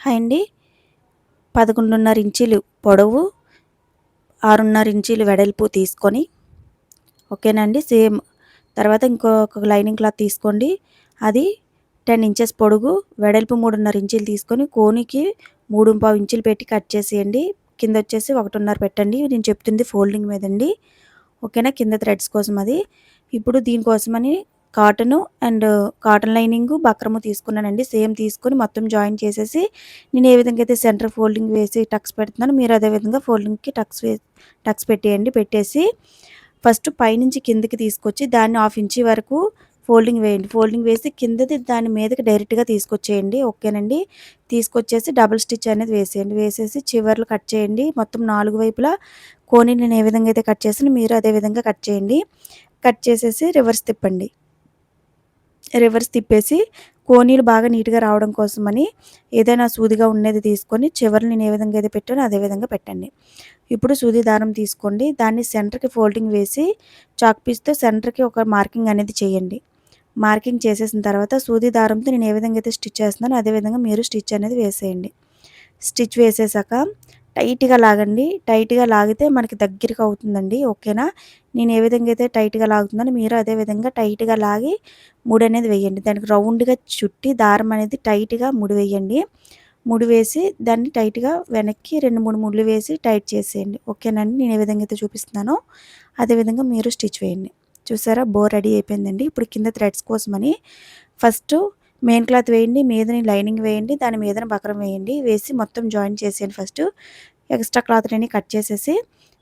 Hi అండి. 11.5 ఇంచీలు పొడవు, 6.5 ఇంచీలు వెడల్పు తీసుకొని ఓకేనా అండి. సేమ్ తర్వాత ఇంకొక లైనింగ్ క్లాత్ తీసుకోండి. అది 10 ఇంచెస్ పొడుగు, వెడల్పు 3.5 ఇంచీలు తీసుకొని కోనికి 3.25 ఇంచులు పెట్టి కట్ చేసేయండి. కింద వచ్చేసి 1.5 పెట్టండి. నేను చెప్తుంది ఫోల్డింగ్ మీదండి. ఓకేనా, కింద థ్రెడ్స్ కోసం అది. ఇప్పుడు దీనికోసమని కాటన్ లైనింగు, బక్రము తీసుకున్నానండి. సేమ్ తీసుకొని మొత్తం జాయిన్ చేసేసి నేను ఏ విధంగా అయితే సెంటర్ ఫోల్డింగ్ వేసి టక్స్ పెడుతున్నానో మీరు అదే విధంగా ఫోల్డింగ్కి టక్స్ పెట్టేయండి. పెట్టేసి ఫస్ట్ పైనుంచి కిందకి తీసుకొచ్చి దాన్ని 1/2 ఇంచీ వరకు ఫోల్డింగ్ వేయండి. ఫోల్డింగ్ వేసి కిందది దాని మీదకి డైరెక్ట్గా తీసుకొచ్చేయండి. ఓకేనండి. తీసుకొచ్చేసి డబుల్ స్టిచ్ అనేది వేసేయండి. వేసేసి చివర్లు కట్ చేయండి. మొత్తం 4 వైపులా కోని నేను ఏ విధంగా అయితే కట్ చేసానో మీరు అదే విధంగా కట్ చేయండి. కట్ చేసేసి రివర్స్ తిప్పండి. రివర్స్ తిప్పేసి కోనీలు బాగా నీట్గా రావడం కోసమని ఏదైనా సూదిగా ఉన్నది తీసుకొని చివర్లు నేను ఏ విధంగా అయితే పెట్టానో అదే విధంగా పెట్టండి. ఇప్పుడు సూది దారం తీసుకోండి. దాన్ని సెంటర్కి ఫోల్డింగ్ వేసి చాక్ పీస్తో సెంటర్కి ఒక మార్కింగ్ అనేది చేయండి. మార్కింగ్ చేసేసిన తర్వాత సూది దారంతో నేను ఏ విధంగా అయితే స్టిచ్ చేస్తున్నానో అదే విధంగా మీరు స్టిచ్ అనేది వేసేయండి. స్టిచ్ వేసేసాక టైట్గా లాగండి. టైట్గా లాగితే మనకి దగ్గరికి అవుతుందండి. ఓకేనా. నేను ఏ విధంగా అయితే టైట్గా లాగుతున్నానో మీరు అదే విధంగా టైట్గా లాగి ముడి అనేది వేయండి. దానికి రౌండ్గా చుట్టి దారం అనేది టైట్గా ముడి వేయండి. ముడి వేసి దాన్ని టైట్గా వెనక్కి 2-3 ముళ్ళు వేసి టైట్ చేసేయండి. ఓకేనండి. నేను ఏ విధంగా అయితే చూపిస్తున్నానో అదేవిధంగా మీరు స్టిచ్ వేయండి. చూసారా, బో రెడీ అయిపోయిందండి. ఇప్పుడు కింద థ్రెడ్స్ కోసమని ఫస్ట్ మెయిన్ క్లాత్ వేయండి. మీదని లైనింగ్ వేయండి. దాని మీదన బక్రం వేయండి. వేసి మొత్తం జాయిన్ చేసేయండి. ఫస్ట్ ఎక్స్ట్రా క్లాత్ని కట్ చేసేసి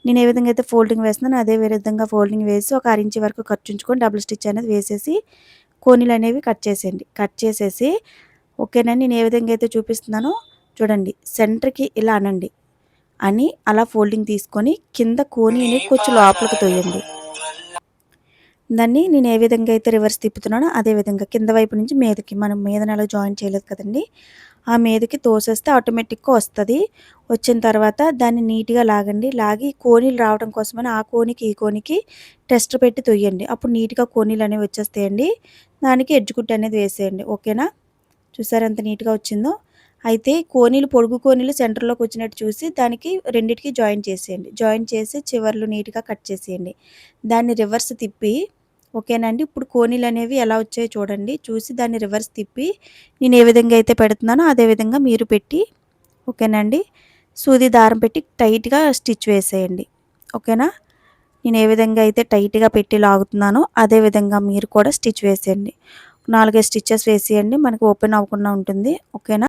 నేను ఏ విధంగా అయితే ఫోల్డింగ్ వేస్తున్నానో అదే విధంగా ఫోల్డింగ్ వేసి ఒక 1/2 ఇంచ్ వరకు ఖర్చు ఉంచుకొని డబుల్ స్టిచ్ అనేది వేసేసి కోనీలు అనేవి కట్ చేసేయండి. కట్ చేసేసి ఓకేనండి. నేను ఏ విధంగా అయితే చూపిస్తున్నానో చూడండి, సెంటర్కి ఇలా అనండి. అని అలా ఫోల్డింగ్ తీసుకొని కింద కోనీని కొంచెం లోపలికి తోయండి. దాన్ని నేను ఏ విధంగా అయితే రివర్స్ తిప్పుతున్నానో అదే విధంగా కింద వైపు నుంచి మీదకి, మనం మీదన అలా జాయిన్ చేయలేదు కదండి, ఆ మీదకి తోసేస్తే ఆటోమేటిక్గా వస్తుంది. వచ్చిన తర్వాత దాన్ని నీట్గా లాగండి. లాగి కోనీలు రావడం కోసమని ఆ కోనికి ఈ కోనికి టెస్ట్ పెట్టి తొయ్యండి. అప్పుడు నీట్గా కోనీలు అనేవి వచ్చేస్తాయండి. దానికి ఎడ్జ్ కుట్టు అనేది వేసేయండి. ఓకేనా. చూసారు ఎంత నీట్గా వచ్చిందో. అయితే పొడుగు కోనీలు సెంటర్లోకి వచ్చినట్టు చూసి దానికి రెండిటికి జాయిన్ చేసేయండి. జాయిన్ చేసి చివర్లు నీట్గా కట్ చేసేయండి. దాన్ని రివర్స్ తిప్పి ఓకేనండి. ఇప్పుడు కోనీలు అనేవి ఎలా వచ్చాయో చూడండి. చూసి దాన్ని రివర్స్ తిప్పి నేను ఏ విధంగా అయితే పెడుతున్నానో అదే విధంగా మీరు పెట్టి ఓకేనండి సూది దారం పెట్టి టైట్గా స్టిచ్ వేసేయండి. ఓకేనా. నేను ఏ విధంగా అయితే టైట్గా పెట్టి లాగుతున్నానో అదే విధంగా మీరు కూడా స్టిచ్ వేసేయండి. 4-5 స్టిచెస్ వేసేయండి. మనకు ఓపెన్ అవ్వకుండా ఉంటుంది. ఓకేనా.